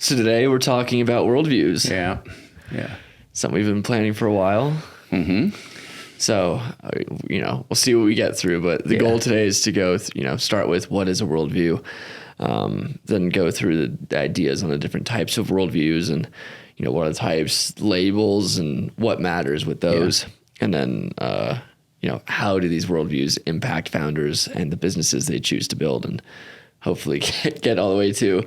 So today we're talking about worldviews. Yeah. Something we've been planning for a while. Mm-hmm. So, we'll see what we get through. But the goal today is to go, start with what is a worldview, then go through the ideas on the different types of worldviews and, what are the types, labels, and what matters with those. Yeah. And then, how do these worldviews impact founders and the businesses they choose to build, and hopefully get all the way to,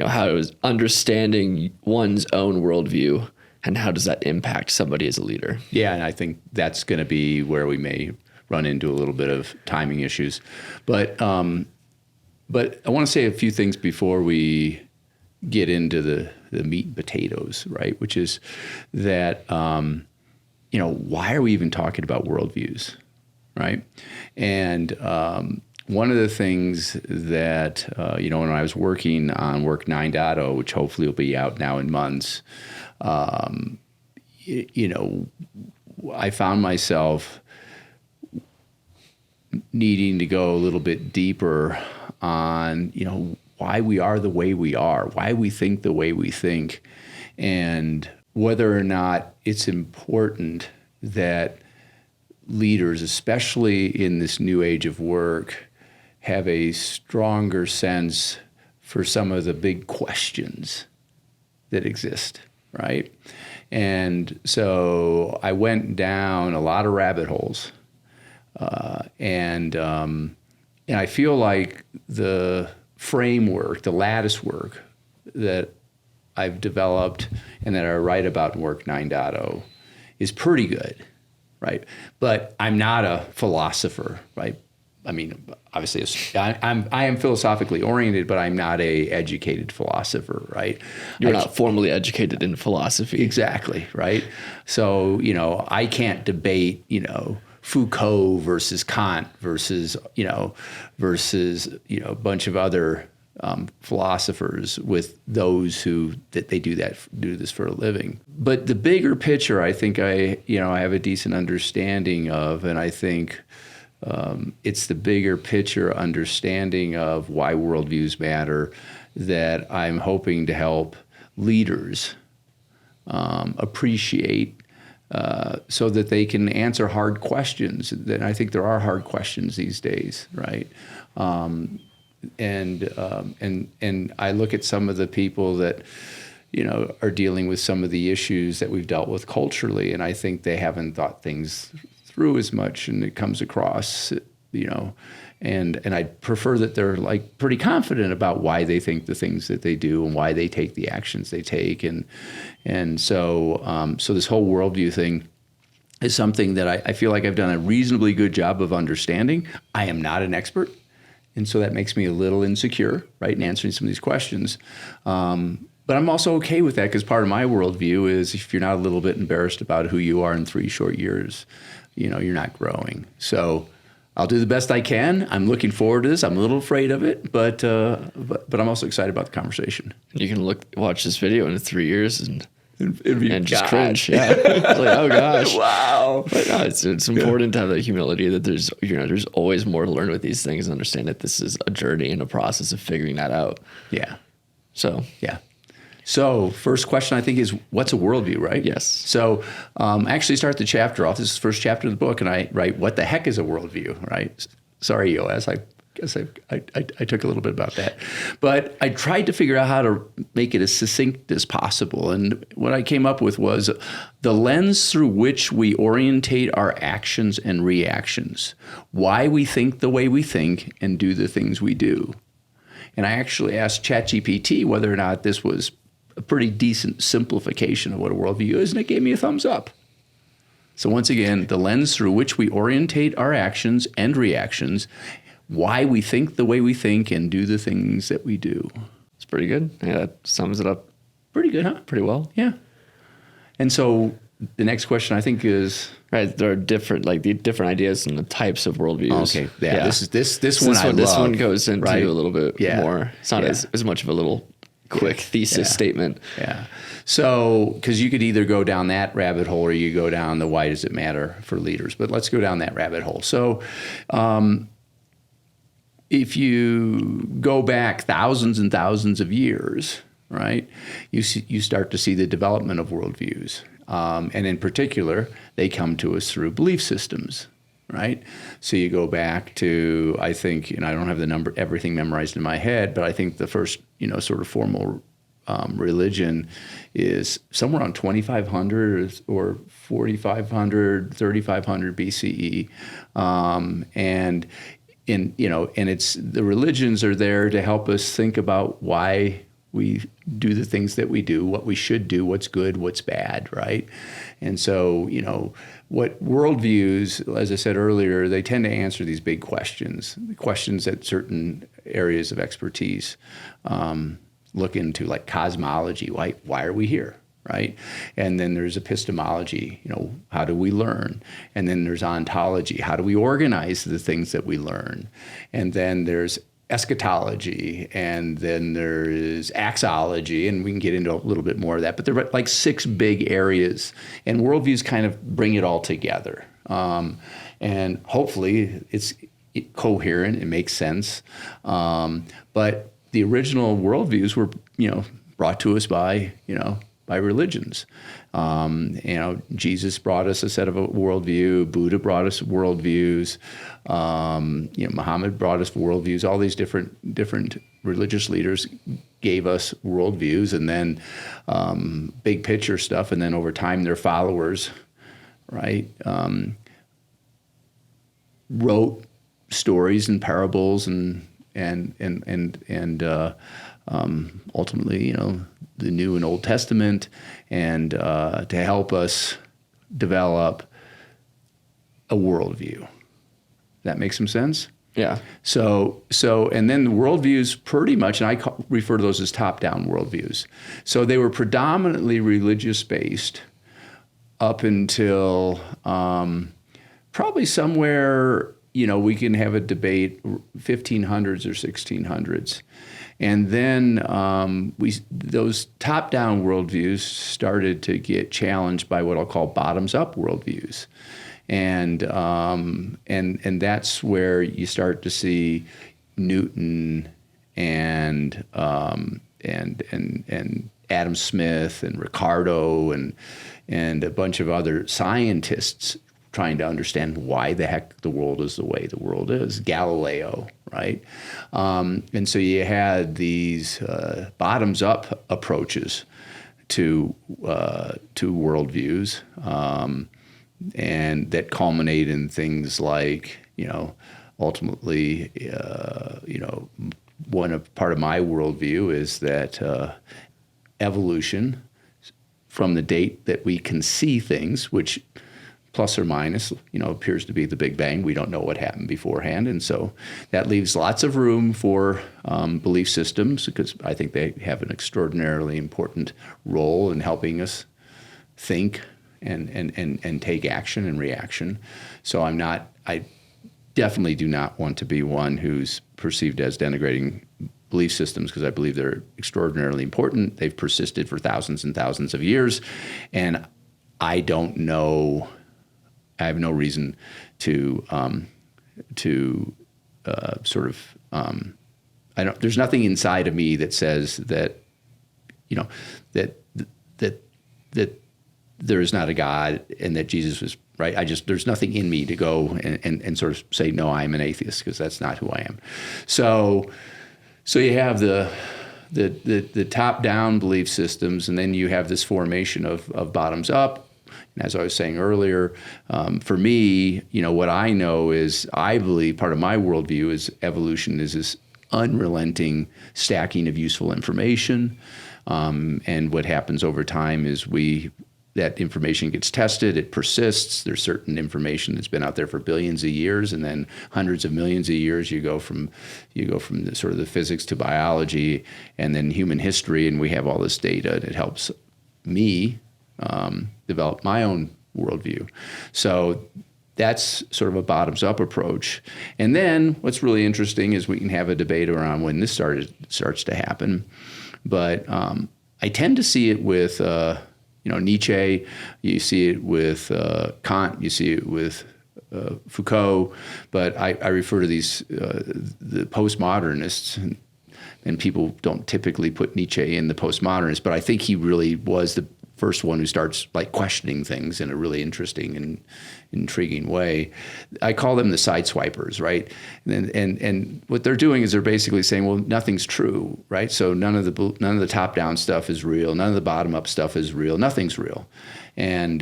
how is understanding one's own worldview and how does that impact somebody as a leader? Yeah, and I think that's going to be where we may run into a little bit of timing issues. But I want to say a few things before we get into the meat and potatoes, right? Which is that, why are we even talking about worldviews, right? And one of the things that, when I was working on Work 9.0, which hopefully will be out now in months, I found myself needing to go a little bit deeper on, why we are the way we are, why we think the way we think, and whether or not it's important that leaders, especially in this new age of work, have a stronger sense for some of the big questions that exist, right? And so I went down a lot of rabbit holes, and I feel like the framework, the lattice work that I've developed and that I write about in Work 9.0 is pretty good, right? But I'm not a philosopher, right? I mean, obviously, I am philosophically oriented, but I'm not a educated philosopher, right? You're not formally educated in philosophy. Exactly, right? So, I can't debate, Foucault versus Kant versus a bunch of other philosophers with those that they do this for a living. But the bigger picture, I think I have a decent understanding of, and I think it's the bigger picture understanding of why worldviews matter that I'm hoping to help leaders appreciate so that they can answer hard questions. And I think there are hard questions these days, right? And I look at some of the people that are dealing with some of the issues that we've dealt with culturally, and I think they haven't thought things through as much, and it comes across, and I prefer that they're like pretty confident about why they think the things that they do and why they take the actions they take, and so this whole worldview thing is something that I feel like I've done a reasonably good job of understanding. I am not an expert, and so that makes me a little insecure, right, in answering some of these questions. But I'm also okay with that, because part of my worldview is if you're not a little bit embarrassed about who you are in 3 short years, you're not growing. So I'll do the best I can. I'm looking forward to this. I'm a little afraid of it, but I'm also excited about the conversation. You can watch this video in 3 years and just God. cringe. Yeah, it's like, oh gosh, wow. But no, it's important to have that humility that there's always more to learn with these things, and understand that this is a journey and a process of figuring that out. Yeah. So yeah. So first question, I think, is what's a worldview, right? Yes. So I actually start the chapter off. This is the first chapter of the book, and I write, what the heck is a worldview, right? Sorry, EOS. I guess I took a little bit about that. But I tried to figure out how to make it as succinct as possible. And what I came up with was the lens through which we orientate our actions and reactions, why we think the way we think and do the things we do. And I actually asked ChatGPT whether or not this was a pretty decent simplification of what a worldview is, and it gave me a thumbs up. So once again, the lens through which we orientate our actions and reactions, why we think the way we think and do the things that we do. It's pretty good. Yeah, that sums it up pretty good, huh? Pretty well. Yeah. And so the next question, I think, is... Right, there are different ideas and the types of worldviews. Okay, yeah. This one I love. This one goes into right? a little bit more. It's not as much of a little quick thesis statement. Yeah. So, because you could either go down that rabbit hole or you go down the why does it matter for leaders. But let's go down that rabbit hole. So, if you go back thousands and thousands of years, right? You start to see the development of worldviews. And in particular, they come to us through belief systems, right? So you go back to, I think, I don't have everything memorized in my head, but I think the first, sort of formal religion is somewhere around 2500 or 4500, 3500 BCE. And it's the religions are there to help us think about why we do the things that we do, what we should do, what's good, what's bad, right? And so, what worldviews, as I said earlier, they tend to answer these big questions that certain areas of expertise look into, like cosmology. Why are we here, right? And then there's epistemology, how do we learn? And then there's ontology, how do we organize the things that we learn? And then there's eschatology, and then there is axiology, and we can get into a little bit more of that. But there are like 6 big areas, and worldviews kind of bring it all together. And hopefully it's coherent, it makes sense. But the original worldviews were, brought to us by religions. Jesus brought us a set of a worldview. Buddha brought us worldviews. Muhammad brought us worldviews. All these different religious leaders gave us worldviews, and then big picture stuff. And then over time, their followers, right, wrote stories and parables and ultimately, the New and Old Testament, and to help us develop a worldview. That makes some sense? Yeah. So, and then the worldviews pretty much, and I refer to those as top-down worldviews. So they were predominantly religious-based up until probably somewhere, we can have a debate, 1500s or 1600s. And then those top-down worldviews started to get challenged by what I'll call bottoms-up worldviews, and that's where you start to see Newton and Adam Smith and Ricardo and a bunch of other scientists trying to understand why the heck the world is the way the world is. Galileo, right? And so you had these bottoms-up approaches to worldviews, and that culminate in things like, ultimately, part of my worldview is that evolution, from the date that we can see things, which plus or minus, appears to be the Big Bang. We don't know what happened beforehand. And so that leaves lots of room for belief systems, because I think they have an extraordinarily important role in helping us think and take action and reaction. So I definitely do not want to be one who's perceived as denigrating belief systems, because I believe they're extraordinarily important. They've persisted for thousands and thousands of years. And I don't know, I have no reason to there's nothing inside of me that says that, that there is not a God and that Jesus was right. There's nothing in me to go and sort of say, no, I'm an atheist, because that's not who I am. So you have the top-down belief systems, and then you have this formation of bottoms-up. And as I was saying earlier, for me, what I know is, I believe part of my worldview is evolution is this unrelenting stacking of useful information. And what happens over time is that information gets tested, it persists. There's certain information that's been out there for billions of years, and then hundreds of millions of years. You go from the physics to biology, and then human history, and we have all this data, and it helps me develop my own worldview. So that's sort of a bottoms-up approach. And then what's really interesting is we can have a debate around when this starts to happen. But I tend to see it with Nietzsche, you see it with Kant, you see it with Foucault, but I refer to these the postmodernists. and people don't typically put Nietzsche in the postmodernist, but I think he really was the first one who starts like questioning things in a really interesting and intriguing way. I call them the sideswipers, right? And what they're doing is they're basically saying, well, nothing's true, right? So none of the top-down stuff is real, none of the bottom-up stuff is real, nothing's real. And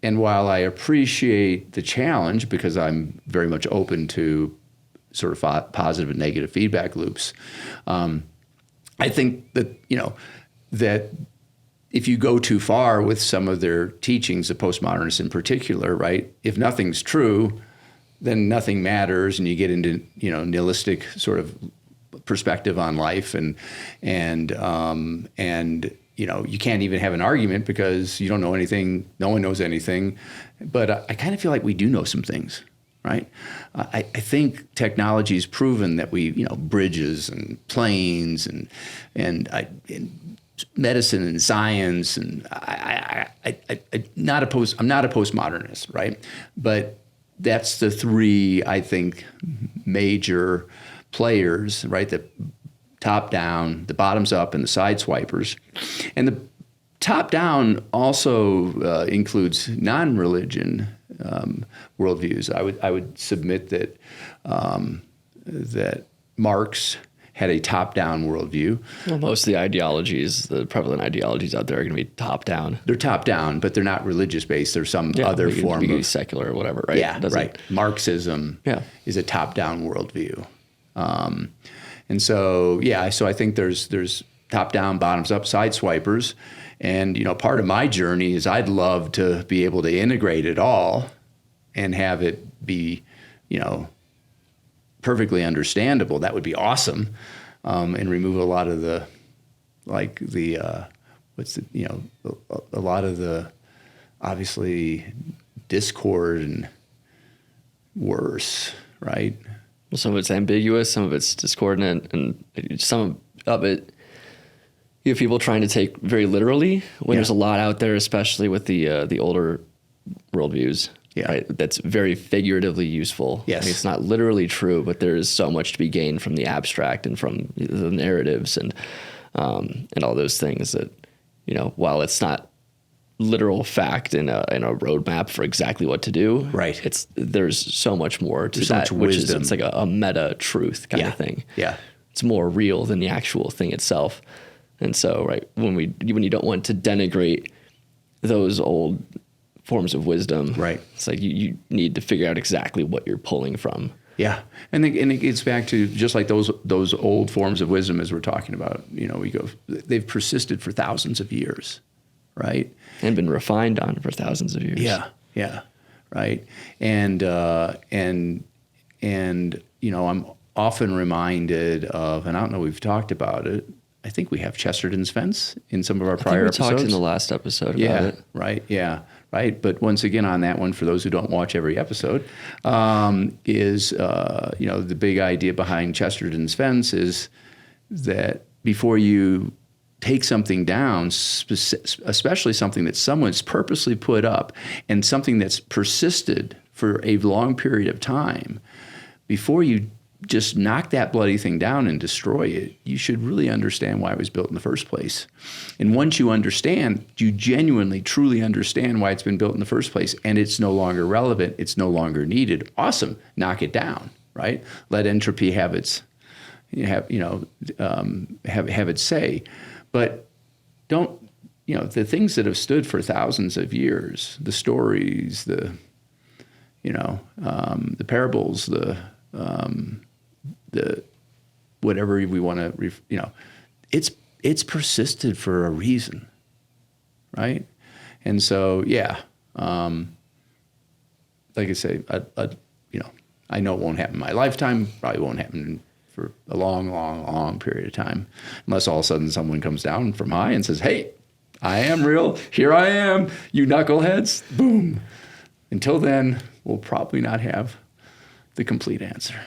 while I appreciate the challenge, because I'm very much open to sort of positive and negative feedback loops, I think that, that if you go too far with some of their teachings, the postmodernists in particular, right? If nothing's true, then nothing matters, and you get into nihilistic sort of perspective on life, and you can't even have an argument because you don't know anything. No one knows anything. But I kind of feel like we do know some things, right? I think technology has proven that we, bridges and planes and medicine and science, and I'm not a postmodernist, right? But that's the three, I think, major players, right? The top down, the bottoms up, and the sideswipers. And the top down also includes non-religion worldviews. I would submit that that Marx had a top-down worldview. Well, most of the ideologies, the prevalent ideologies out there are going to be top-down. They're top-down, but they're not religious-based. There's some other form of secular or whatever, right? Yeah, right. Marxism is a top-down worldview. And so I think there's top-down, bottoms-up, sideswipers. And, part of my journey is I'd love to be able to integrate it all and have it be, perfectly understandable. That would be awesome. And remove a lot of a lot of the, obviously, discord and worse, right? Well, some of it's ambiguous, some of it's discordant, and some of it you have people trying to take very literally when there's a lot out there, especially with the older worldviews. Yeah. Right? That's very figuratively useful. Yes. I mean, it's not literally true, but there is so much to be gained from the abstract and from the narratives and all those things that, while it's not literal fact in a roadmap for exactly what to do. Right. There's so much more to so that, much which wisdom. is it's like a meta truth kind of thing. Yeah. It's more real than the actual thing itself. And so, right, when you don't want to denigrate those old forms of wisdom, right, it's like you need to figure out exactly what you're pulling from. Yeah, and it gets back to just like those old forms of wisdom, as we're talking about. They've persisted for thousands of years, right, and been refined on for thousands of years. Yeah, right, and I'm often reminded of, and I don't know, we've talked about it. I think we have Chesterton's fence in some of our prior episodes. We talked in the last episode about it. Right. Yeah. Right. But once again, on that one, for those who don't watch every episode, is the big idea behind Chesterton's fence is that before you take something down, especially something that someone's purposely put up and something that's persisted for a long period of time, before you just knock that bloody thing down and destroy it, you should really understand why it was built in the first place. And once you understand, you genuinely, truly understand why it's been built in the first place, and it's no longer relevant, it's no longer needed, awesome, knock it down, right? Let entropy have its, have its say. But don't, the things that have stood for thousands of years, the stories, the parables, the whatever we want to, it's persisted for a reason, right? And so, like I say, I know it won't happen in my lifetime. Probably won't happen for a long, long, long period of time, unless all of a sudden someone comes down from high and says, "Hey, I am real. Here I am, you knuckleheads." Boom. Until then, we'll probably not have the complete answer.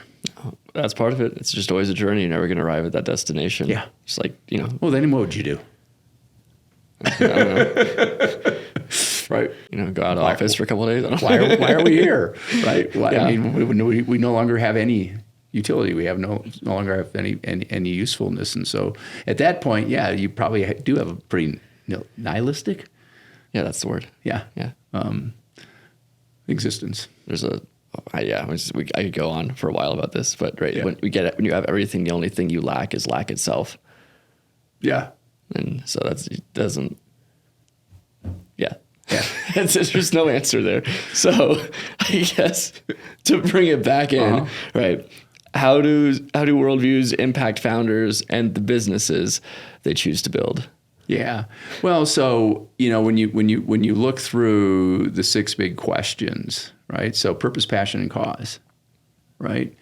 That's part of it. It's just always a journey. You're never going to arrive at that destination. Yeah. Just like, Well, then what would you do? I don't know. Right. Go out of office for a couple of days. Why are we here? Right. Why, yeah. I mean, we no longer have any utility. We have no longer have any usefulness. And so at that point, yeah, you probably do have a pretty nihilistic. Yeah, that's the word. Yeah. Yeah. Existence. There's I could go on for a while about this, but Yeah. when you have everything, the only thing you lack is lack itself. Yeah. And so it doesn't. Yeah. Yeah. There's no answer there. So I guess to bring it back in, right? How do worldviews impact founders and the businesses they choose to build? Yeah. Well, so, when you look through the 6 big questions, right? So purpose, passion, and cause, right?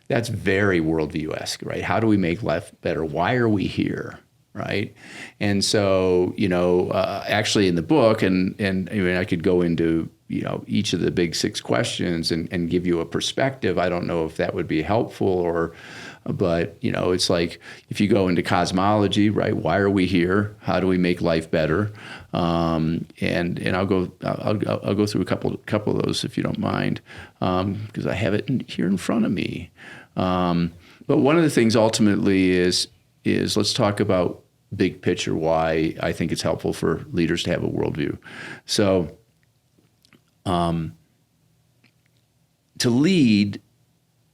That's very worldview-esque, right? How do we make life better? Why are we here? Right. And so, actually in the book, and I mean, I could go into, each of the big 6 questions and give you a perspective. I don't know if that would be helpful but it's like if you go into cosmology, right? Why are we here? How do we make life better? And I'll go through a couple of those if you don't mind, because I have it here in front of me. But one of the things ultimately is let's talk about big picture, why I think it's helpful for leaders to have a worldview. So to lead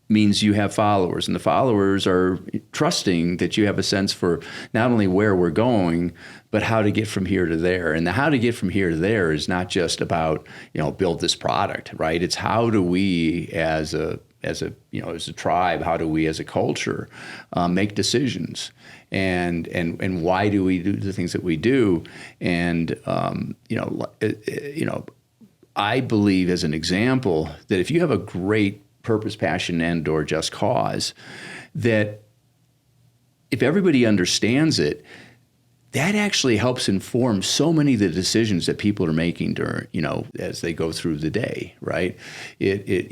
means you have followers, and the followers are trusting that you have a sense for not only where we're going, but how to get from here to there. And the how to get from here to there is not just about, build this product, right? It's how do we as a tribe, how do we as a culture make decisions, and why do we do the things that we do? And I believe, as an example, that if you have a great purpose, passion, and or just cause, that if everybody understands it, that actually helps inform so many of the decisions that people are making during, as they go through the day, right? It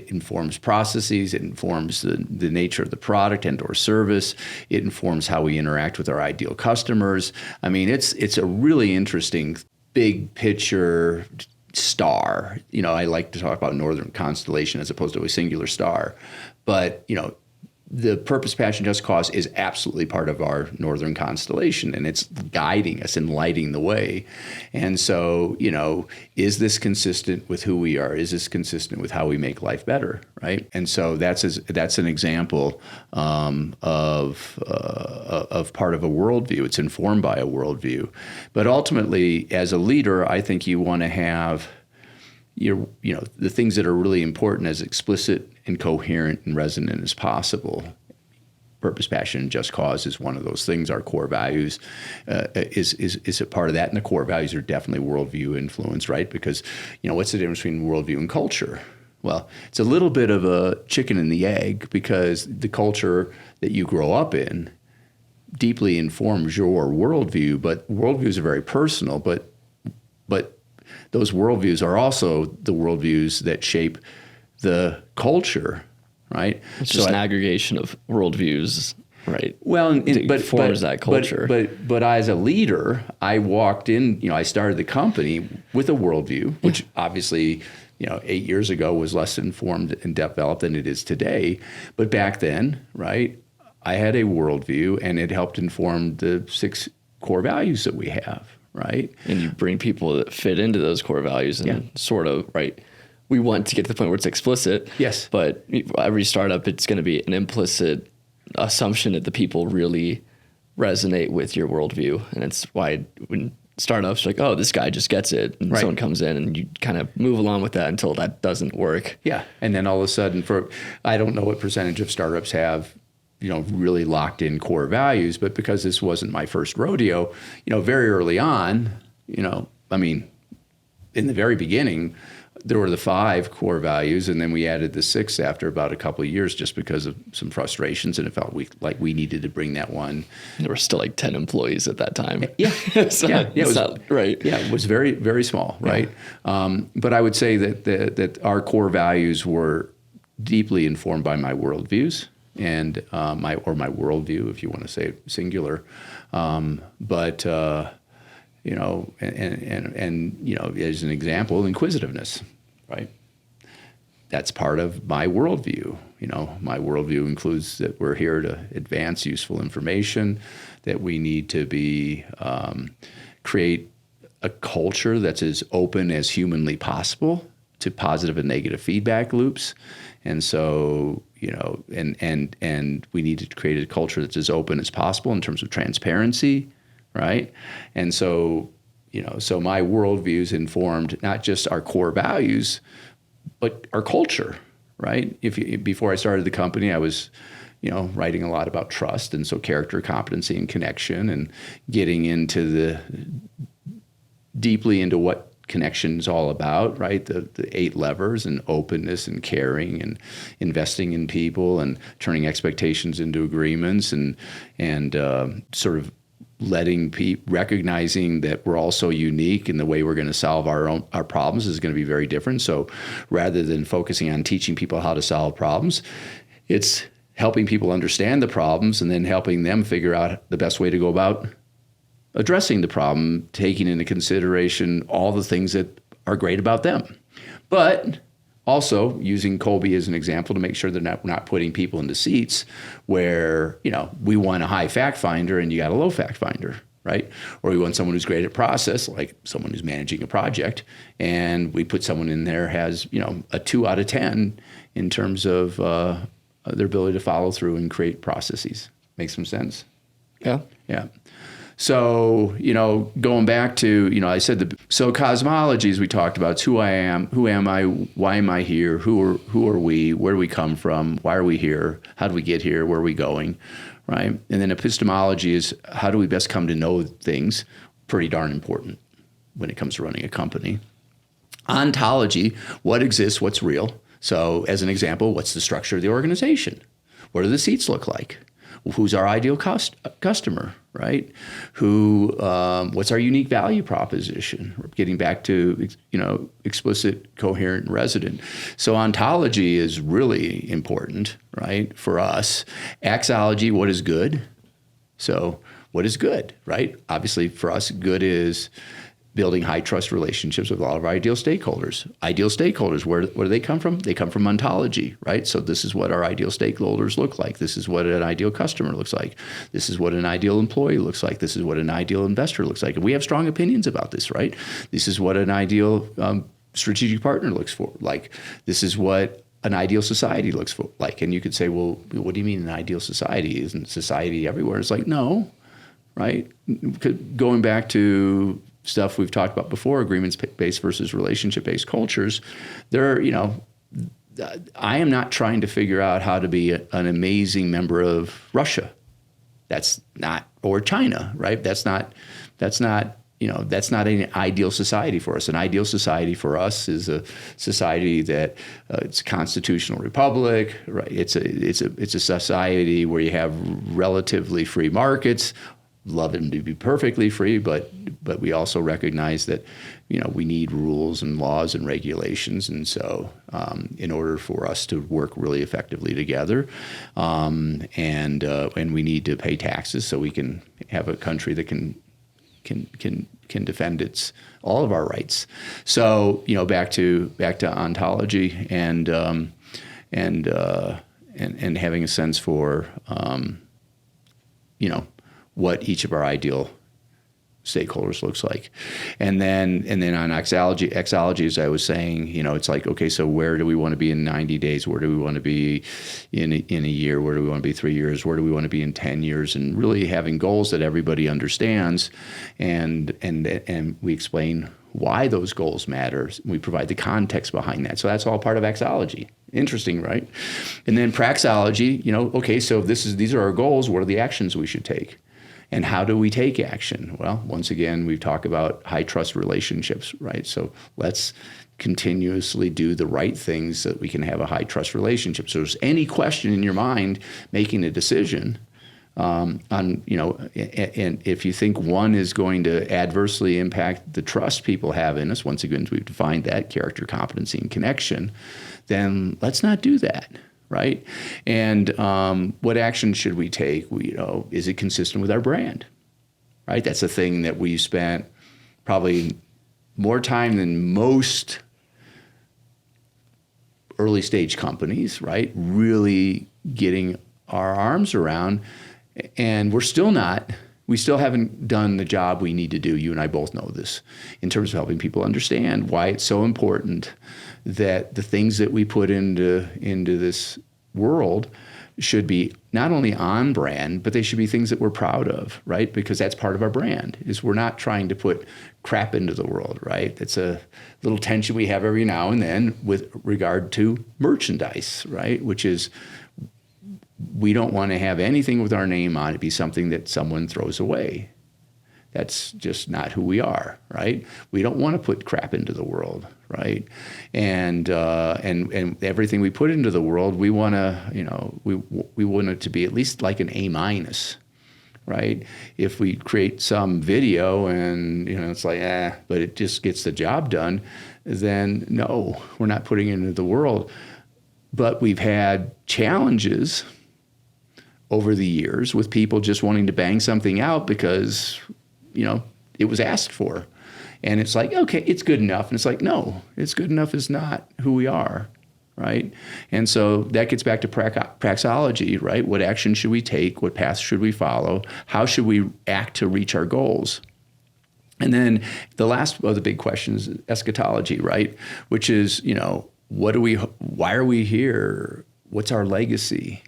informs processes, it informs the nature of the product and or service, it informs how we interact with our ideal customers. I mean, it's a really interesting big picture star. I like to talk about northern constellation as opposed to a singular star, but the purpose, passion, just cause is absolutely part of our northern constellation, and it's guiding us and lighting the way. And so, is this consistent with who we are? Is this consistent with how we make life better, right? And so that's an example of part of a worldview. It's informed by a worldview. But ultimately, as a leader, I think you want to have the things that are really important as explicit and coherent and resonant as possible. Purpose, passion, and just cause is one of those things. Our core values is a part of that, and the core values are definitely worldview influence, right? Because what's the difference between worldview and culture? Well, it's a little bit of a chicken and the egg, because the culture that you grow up in deeply informs your worldview, but worldviews are very personal, but those worldviews are also the worldviews that shape the culture, right? It's just an aggregation of worldviews, right? Well, but forms that culture. But as a leader, I walked in. I started the company with a worldview, which obviously, 8 years ago was less informed and developed than it is today. But back then, right, I had a worldview, and it helped inform the 6 core values that we have. Right. And you bring people that fit into those core values and sort of, right. We want to get to the point where it's explicit. Yes. But every startup, it's going to be an implicit assumption that the people really resonate with your worldview. And it's why when startups are like, oh, this guy just gets it. And someone comes in and you kind of move along with that until that doesn't work. Yeah. And then all of a sudden, I don't know what percentage of startups have really locked in core values, but because this wasn't my first rodeo, very early on, I mean, in the very beginning, there were the 5 core values, and then we added the 6th after about a couple of years, just because of some frustrations, and it felt like we needed to bring that one. There were still like 10 employees at that time. Yeah, it was right. Yeah, it was very, very small, right? Yeah. But I would say that our core values were deeply informed by my worldviews. And my worldview, if you want to say it singular, as an example, inquisitiveness, right? That's part of my worldview, my worldview includes that we're here to advance useful information, that we need to be create a culture that's as open as humanly possible to positive and negative feedback loops. And so, and we need to create a culture that's as open as possible in terms of transparency, right? And so, so my worldview is informed not just our core values, but our culture, right? Before I started the company, I was, writing a lot about trust, and so character, competency, and connection, and getting into deeply into what connection is all about, right? The 8 levers, and openness, and caring, and investing in people, and turning expectations into agreements, and sort of recognizing that we're all so unique, and the way we're going to solve our problems is going to be very different. So rather than focusing on teaching people how to solve problems, it's helping people understand the problems and then helping them figure out the best way to go about addressing the problem, taking into consideration all the things that are great about them. But also using Colby as an example to make sure they're not putting people into seats where, we want a high fact finder and you got a low fact finder, right? Or we want someone who's great at process, like someone who's managing a project, and we put someone in there has, a 2 out of 10 in terms of their ability to follow through and create processes. Make some sense? Yeah. Yeah. So, going back to, I said, so cosmology, as we talked about, it's who I am, who am I, why am I here, who are we, where do we come from, why are we here, how do we get here, where are we going, right? And then epistemology is how do we best come to know things, pretty darn important when it comes to running a company. Ontology, what exists, what's real. So as an example, what's the structure of the organization? What do the seats look like? Who's our ideal customer, right? What's our unique value proposition? We're getting back to, explicit, coherent, and resident. So ontology is really important, right, for us. Axiology, what is good? So what is good, right? Obviously, for us, good is building high trust relationships with all of our ideal stakeholders. Ideal stakeholders, where do they come from? They come from ontology, right? So this is what our ideal stakeholders look like. This is what an ideal customer looks like. This is what an ideal employee looks like. This is what an ideal investor looks like. And we have strong opinions about this, right? This is what an ideal strategic partner looks like. This is what an ideal society looks like. And you could say, well, what do you mean an ideal society? Isn't society everywhere? It's like, no, right? Going back to stuff we've talked about before, agreements-based versus relationship-based cultures, I am not trying to figure out how to be an amazing member of Russia. That's not, or China, right? That's not an ideal society for us. An ideal society for us is a society that it's a constitutional republic, right? It's a society where you have relatively free markets. Love them to be perfectly free, but we also recognize that we need rules and laws and regulations, and so in order for us to work really effectively together, and we need to pay taxes so we can have a country that can defend all of our rights. So back to ontology and having a sense for what each of our ideal stakeholders looks like. And then on axiology, as I was saying, it's like, okay, so where do we want to be in 90 days? Where do we want to be in a year? Where do we want to be 3 years? Where do we want to be in 10 years? And really having goals that everybody understands, and we explain why those goals matter. We provide the context behind that. So that's all part of axiology. Interesting, right? And then praxeology, okay, so these are our goals. What are the actions we should take? And how do we take action? Well, once again, we've talked about high trust relationships, right? So let's continuously do the right things so that we can have a high trust relationship. So if there's any question in your mind making a decision and if you think one is going to adversely impact the trust people have in us, once again, we've defined that, character, competency, and connection, then let's not do that. Right? And what action should we take? Is it consistent with our brand? Right? That's a thing that we spent probably more time than most early stage companies, right? Really getting our arms around, and we still haven't done the job we need to do. You and I both know this in terms of helping people understand why it's so important that the things that we put into this world should be not only on brand, but they should be things that we're proud of, right? Because that's part of our brand, is we're not trying to put crap into the world, right? That's a little tension we have every now and then with regard to merchandise, right? Which is, we don't want to have anything with our name on it be something that someone throws away. That's just not who we are, right? We don't want to put crap into the world, right? And everything we put into the world, we want to, we want it to be at least like an A-, right? If we create some video and it's like but it just gets the job done, then no, we're not putting it into the world. But we've had challenges over the years with people just wanting to bang something out because it was asked for. And it's like, okay, it's good enough. And it's like, no, it's good enough is not who we are, right? And so that gets back to praxeology, right? What action should we take? What path should we follow? How should we act to reach our goals? And then the last of the big questions is eschatology, right? Which is, why are we here? What's our legacy?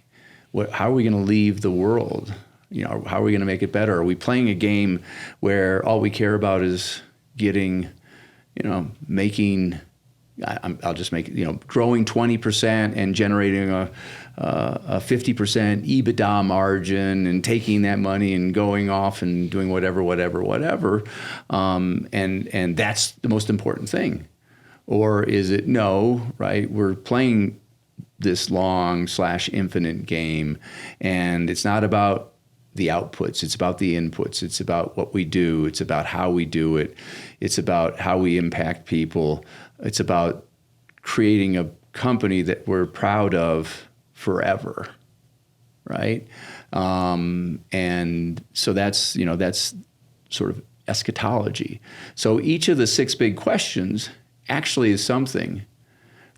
How are we going to leave the world? How are we going to make it better? Are we playing a game where all we care about is getting, making, I'll just make it, growing 20% and generating a 50% EBITDA margin and taking that money and going off and doing whatever. And that's the most important thing. Or is it no, right? We're playing this long / infinite game, and it's not about the outputs, it's about the inputs, it's about what we do, it's about how we do it, it's about how we impact people, it's about creating a company that we're proud of forever, right? And so that's sort of eschatology. So each of the 6 big questions actually is something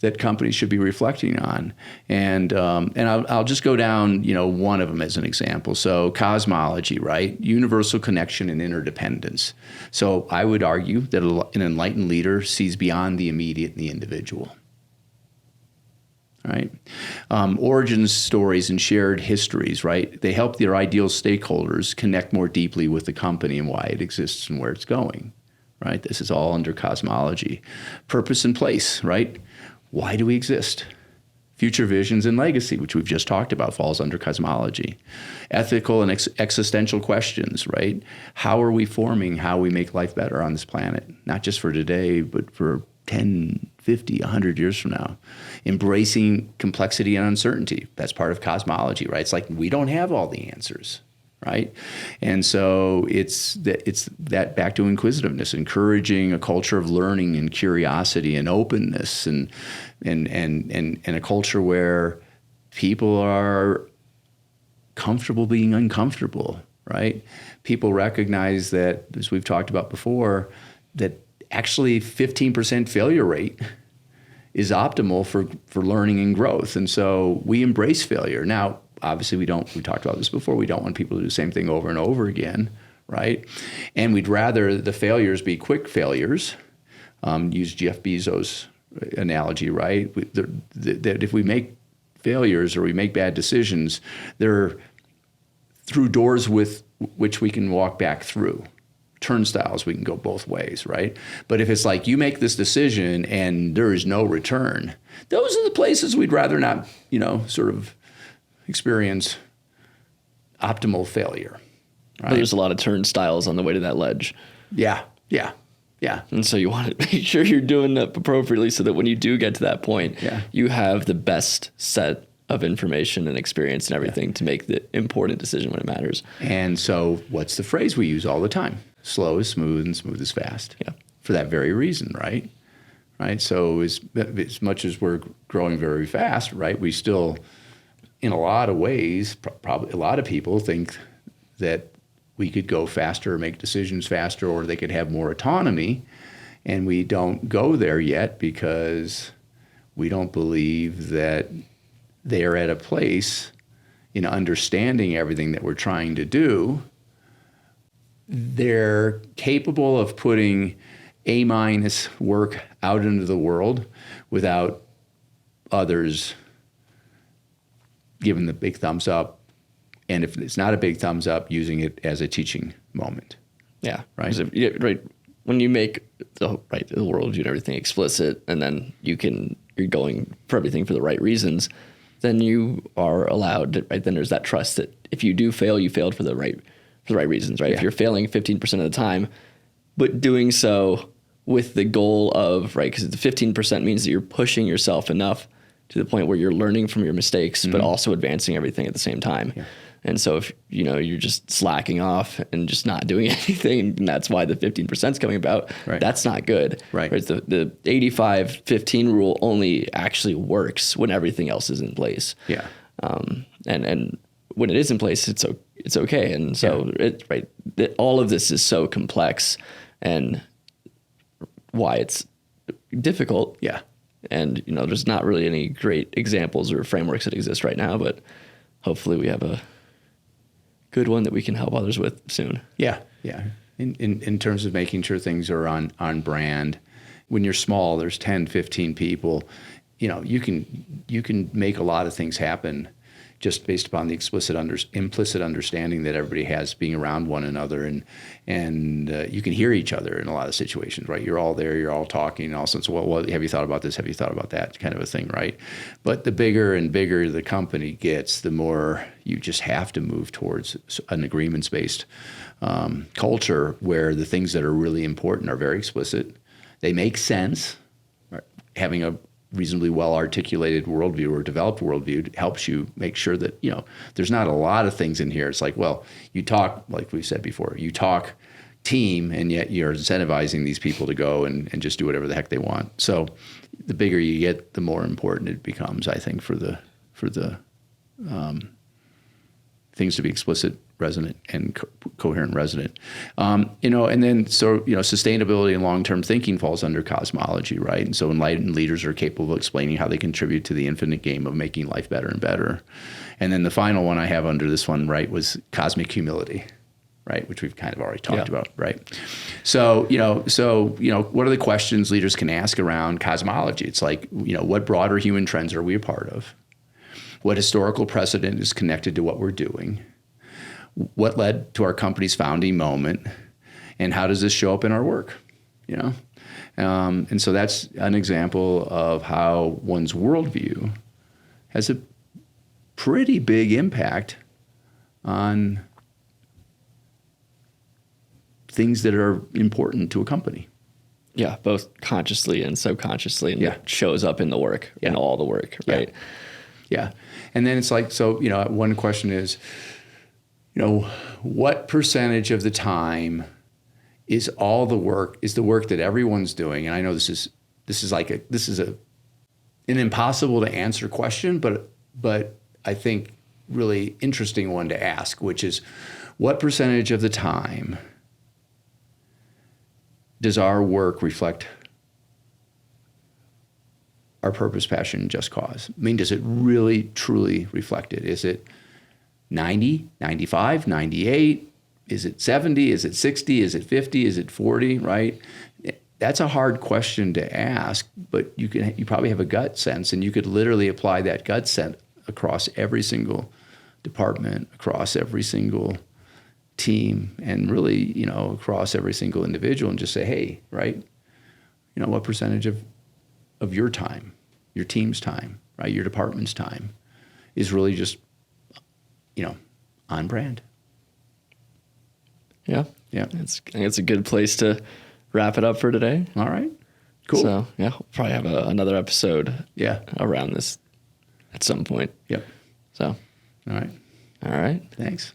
that companies should be reflecting on. And I'll just go down, one of them as an example. So cosmology, right? Universal connection and interdependence. So I would argue that an enlightened leader sees beyond the immediate and the individual. Right? Origin stories and shared histories, right? They help their ideal stakeholders connect more deeply with the company and why it exists and where it's going, right? This is all under cosmology. Purpose and place, right? Why do we exist? Future visions and legacy, which we've just talked about, falls under cosmology. Ethical and existential questions, right? How are we forming how we make life better on this planet? Not just for today, but for 10, 50, 100 years from now. Embracing complexity and uncertainty. That's part of cosmology, right? It's like we don't have all the answers, right? And so it's that back to inquisitiveness, encouraging a culture of learning and curiosity and openness and a culture where people are comfortable being uncomfortable, right? People recognize that, as we've talked about before, that actually 15% failure rate is optimal for learning and growth. And so we embrace failure. Now, obviously we talked about this before, we don't want people to do the same thing over and over again, right? And we'd rather the failures be quick failures. Use Jeff Bezos' analogy, right? That if we make failures or we make bad decisions, they're through doors with which we can walk back through. Turnstiles, we can go both ways, right? But if it's like you make this decision and there is no return, those are the places we'd rather not, sort of experience optimal failure. Right? But there's a lot of turnstiles on the way to that ledge. Yeah. And so you want to make sure you're doing that appropriately so that when you do get to that point, you have the best set of information and experience and everything to make the important decision when it matters. And so what's the phrase we use all the time? Slow is smooth and smooth is fast. Yeah. For that very reason, right? So as much as we're growing very fast, right, we still, in a lot of ways, probably a lot of people think that we could go faster or make decisions faster or they could have more autonomy. And we don't go there yet because We don't believe that they're at a place in understanding everything that we're trying to do. They're capable of putting A- work out into the world without others giving the big thumbs up. And if it's not a big thumbs up, using it as a teaching moment. Yeah. Right. Right. When you make the worldview and everything explicit, and then you're going for everything for the right reasons, then you are allowed to, right? Then there's that trust that if you do fail, you failed for the right reasons, right? Yeah. If you're failing 15% of the time, but doing so with the goal of, right, because the 15% means that you're pushing yourself enough to the point where you're learning from your mistakes, but also advancing everything at the same time. Yeah. And so if, you're just slacking off and just not doing anything, and that's why the 15% is coming about, that's not good. Right. The 85-15 rule only actually works when everything else is in place. Yeah. And when it is in place, it's okay. And so all of this is so complex, and why it's difficult. Yeah. And, there's not really any great examples or frameworks that exist right now, but hopefully we have a good one that we can help others with soon. Yeah. Yeah. In terms of making sure things are on brand. When you're small, there's 10, 15 people, you can make a lot of things happen just based upon the implicit understanding that everybody has being around one another, and you can hear each other in a lot of situations, right? You're all there, you're all talking, and all sorts of, well, have you thought about this? Have you thought about that? Kind of a thing, right? But the bigger and bigger the company gets, the more you just have to move towards an agreements-based culture where the things that are really important are very explicit. They make sense. Right? Having a reasonably well-articulated worldview or developed worldview helps you make sure that, there's not a lot of things in here. It's like, well, you talk, like we said before, you talk team, and yet you're incentivizing these people to go and just do whatever the heck they want. So the bigger you get, the more important it becomes, I think, for the things to be explicit, resonant, and coherent, resonant. And then sustainability and long-term thinking falls under cosmology, right? And so enlightened leaders are capable of explaining how they contribute to the infinite game of making life better and better. And then the final one I have under this one, right, was cosmic humility, right, which we've kind of already talked about, right? So, what are the questions leaders can ask around cosmology? It's like, what broader human trends are we a part of? What historical precedent is connected to what we're doing? What led to our company's founding moment? And how does this show up in our work? And so that's an example of how one's worldview has a pretty big impact on things that are important to a company. Yeah, both consciously and subconsciously, and it shows up in the work, in all the work, right? Yeah. And then it's like, so, one question is, what percentage of the time is the work that everyone's doing? And I know this is an impossible to answer question, but I think really interesting one to ask, which is, what percentage of the time does our work reflect our purpose, passion, and just cause? I mean, does it really, truly reflect it? Is it 90, 95, 98? Is it 70? Is it 60? Is it 50? Is it 40, right? That's a hard question to ask, but you probably have a gut sense, and you could literally apply that gut sense across every single department, across every single team, and really, across every single individual, and just say, hey, right, what percentage of your time, your team's time, right, your department's time is really just, on brand. Yeah. I think it's a good place to wrap it up for today. All right. Cool. So, we'll probably have another episode around this at some point. Yep. So. All right. All right. Thanks.